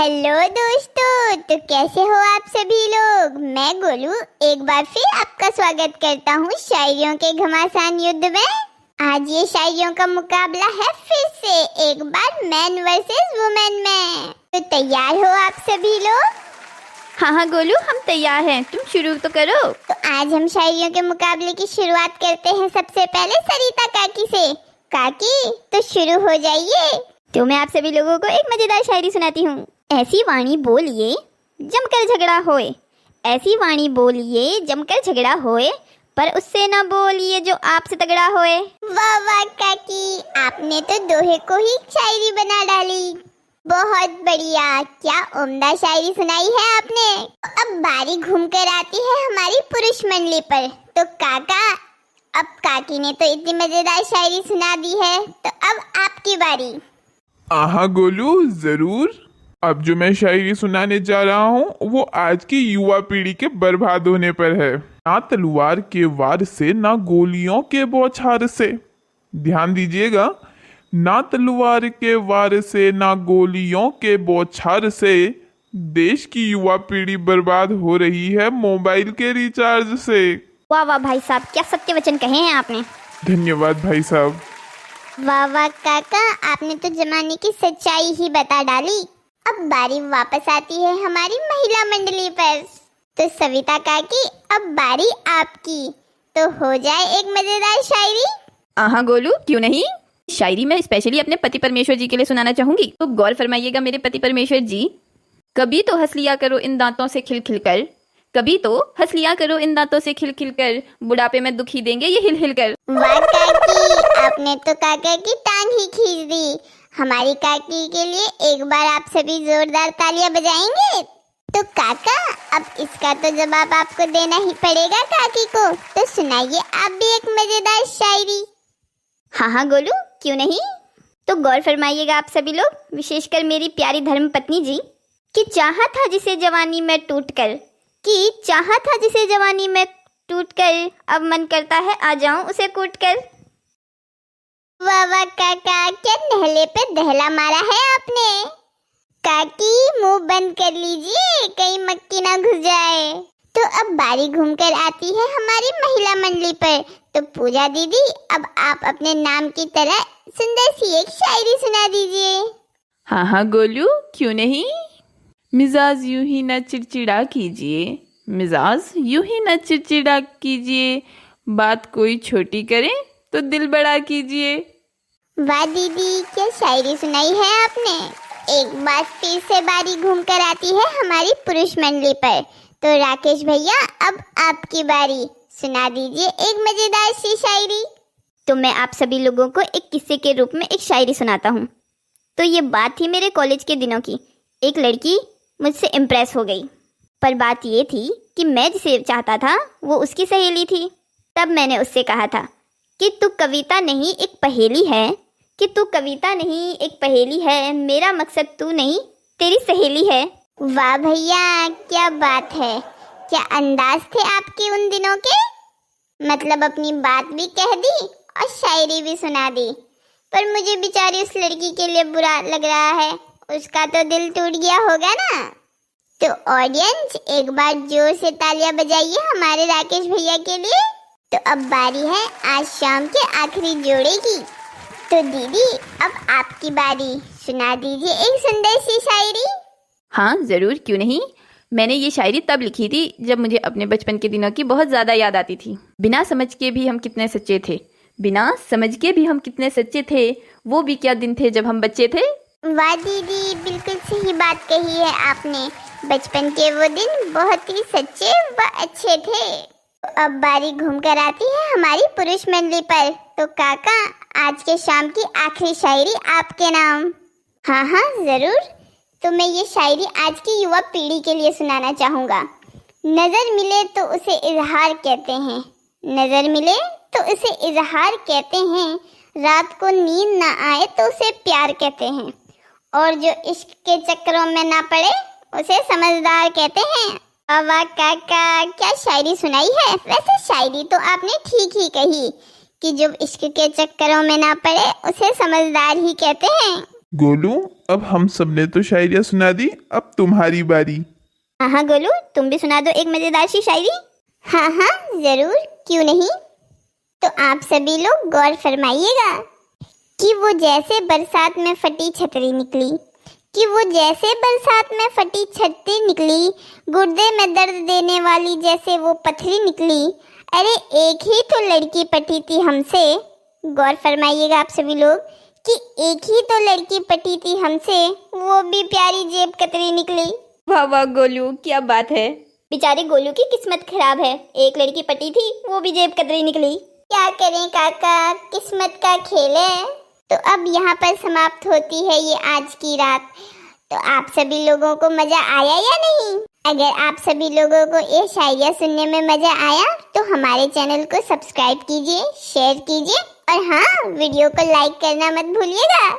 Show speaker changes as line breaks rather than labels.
Hello दोस्तों, तो कैसे हो आप सभी लोग। मैं गोलू एक बार फिर आपका स्वागत करता हूँ शायरियों के घमासान युद्ध में। आज ये शायरियों का मुकाबला है फिर से एक बार मैन वर्सेस वुमेन में। तो तैयार हो आप सभी लोग?
हाँ गोलू, हम तैयार हैं, तुम शुरू तो करो।
तो आज हम शायरियों के मुकाबले की शुरुआत करते हैं सबसे पहले सरिता काकी से। काकी तो शुरू हो जाइए।
तो मैं आप सभी लोगों को एक मजेदार शायरी सुनाती हूँ। ऐसी वाणी बोलिए जमकर झगड़ा होए, ऐसी वाणी बोलिए जमकर झगड़ा होए, पर उससे ना बोलिए जो आपसे तगड़ा होए।
वाह वाह काकी, आपने तो दोहे को ही शायरी बना डाली। बहुत बढ़िया, क्या उम्दा शायरी सुनाई है आपने। अब बारी घूमकर आती है हमारी पुरुष मंडली पर। तो काका, अब काकी ने तो इतनी मजेदार शायरी सुना दी है, तो अब आपकी बारी।
हाँ गोलू, जरूर। अब जो मैं शायरी सुनाने जा रहा हूँ वो आज की युवा पीढ़ी के बर्बाद होने पर है। ना तलवार के वार से, ना गोलियों के बौछार से। ध्यान दीजिएगा, ना तलवार के वार से, ना गोलियों के बौछार से देश की युवा पीढ़ी बर्बाद हो रही है मोबाइल के रिचार्ज से।
वाह वाह भाई साहब, क्या सत्य वचन कहे हैं आपने।
धन्यवाद भाई साहब।
वाह वाह काका, आपने तो जमाने की सच्चाई ही बता डाली। अब बारी वापस आती है हमारी महिला मंडली पर। तो सविता काकी, अब बारी आपकी, तो हो जाए एक मजेदार शायरी।
हाँ गोलू, क्यों नहीं। शायरी मैं स्पेशली अपने पति परमेश्वर जी के लिए सुनाना चाहूंगी, तो गौर फरमाइएगा मेरे पति परमेश्वर जी। कभी तो हंस लिया करो इन दांतों से खिल खिल कर, कभी तो हंस लिया करो इन दांतों से खिल खिल कर, बुढ़ापे में दुखी देंगे ये हिल हिल कर।
वाह काकी, आपने तो काका की टांग ही खींच दी। हमारी काकी के लिए एक बार आप सभी जोरदार तालियां बजाएंगे। तो काका, अब इसका तो जवाब आपको देना ही पड़ेगा काकी को। तो सुनाइए आप भी एक मजेदार शायरी।
हाँ गोलू, क्यों नहीं। तो गौर फरमाइएगा आप सभी लोग, विशेषकर मेरी प्यारी धर्म पत्नी जी, कि चाहा था जिसे जवानी में टूट कर, कि चाहा था जिसे जवानी में टूट कर, अब मन करता है आ जाऊं उसे कूट कर।
वाह वाह काका, क्या नहले पे दहला मारा है आपने। काकी मुंह बंद कर लीजिए, कहीं मक्खी ना घुस जाए। तो अब बारी घूमकर आती है हमारी महिला मंडली पर। तो पूजा दीदी, अब आप अपने नाम की तरह सुंदर सी एक शायरी सुना दीजिए।
हाँ गोलू, क्यों नहीं। मिजाज यूं ही न चिड़चिड़ा कीजिए, मिजाज यूं ही न चिड़चिड़ा कीजिए, बात कोई छोटी करे तो दिल बड़ा कीजिए।
वाह दीदी, क्या शायरी सुनाई है आपने। एक बार फिर से बारी घूमकर आती है हमारी पुरुष मंडली पर। तो राकेश भैया, अब आपकी बारी, सुना दीजिए एक मजेदार सी शायरी।
तो मैं आप सभी लोगों को एक किस्से के रूप में एक शायरी सुनाता हूँ। तो ये बात थी मेरे कॉलेज के दिनों की। एक लड़की मुझसे इम्प्रेस हो गई, पर बात ये थी कि मैं जिसे चाहता था वो उसकी सहेली थी। तब मैंने उससे कहा था कि तू कविता नहीं एक पहेली है, कि तू कविता नहीं एक पहेली है, मेरा मकसद तू नहीं तेरी सहेली है।
वाह भैया, क्या बात है, क्या अंदाज थे आपके उन दिनों के। मतलब अपनी बात भी कह दी और शायरी भी सुना दी। पर मुझे बेचारी उस लड़की के लिए बुरा लग रहा है, उसका तो दिल टूट गया होगा ना। तो ऑडियंस, एक बार जोर से तालियां बजाइए हमारे राकेश भैया के लिए। तो अब बारी है आज शाम के आखिरी जोड़े की। तो दीदी, अब आपकी बारी, सुना दीजिए एक सुंदर सी शायरी।
हाँ जरूर, क्यों नहीं। मैंने ये शायरी तब लिखी थी जब मुझे अपने बचपन के दिनों की बहुत ज़्यादा याद आती थी। बिना समझ के भी हम कितने सच्चे थे, बिना समझ के भी हम कितने सच्चे थे, वो भी क्या दिन थे जब हम बच्चे थे।
वाह दीदी, बिल्कुल सही बात कही है आपने। बचपन के वो दिन बहुत ही सच्चे व अच्छे थे। अब बारी घूमकर आती है हमारी पुरुष मंडली पर। तो काका, आज के शाम की आखिरी शायरी आपके नाम। हाँ जरूर। तो मैं ये शायरी आज की युवा पीढ़ी के लिए सुनाना चाहूँगा। नज़र मिले तो उसे इजहार कहते हैं, नज़र मिले तो उसे इजहार कहते हैं, रात को नींद ना आए तो उसे प्यार कहते हैं, और जो इश्क के चक्करों में ना पड़े उसे समझदार कहते हैं। वाह काका, क्या शायरी सुनाई है। वैसे शायरी तो आपने ठीक ही कही कि जो इश्क के चक्करों में ना पड़े उसे समझदार ही कहते हैं।
गोलू, अब हम सबने तो शायरियाँ सुना दी, अब तुम्हारी बारी।
हाँ गोलू, तुम भी सुना दो एक मजेदार सी शायरी।
हाँ हाँ जरूर, क्यों नहीं। तो आप सभी लोग गौर फरमाइएगा कि वो जैसे बरसात में फटी छतरी निकली, कि वो जैसे बरसात में फटी छतरी निकली, गुर्दे में दर्द देने वाली जैसे वो पथरी निकली। अरे एक ही तो लड़की पटी थी हमसे। गौर फरमाइएगा आप सभी लोग कि एक ही तो लड़की पटी थी हमसे, वो भी प्यारी जेब कतरी निकली।
वाह वाह गोलू, क्या बात है।
बेचारे गोलू की किस्मत खराब है, एक लड़की पटी थी वो भी जेब कतरी निकली।
क्या करें काका, किस्मत का खेल है। तो अब यहाँ पर समाप्त होती है ये आज की रात। तो आप सभी लोगों को मजा आया या नहीं? अगर आप सभी लोगों को ये शायरियाँ सुनने में मजा आया तो हमारे चैनल को सब्सक्राइब कीजिए, शेयर कीजिए और हाँ, वीडियो को लाइक करना मत भूलिएगा।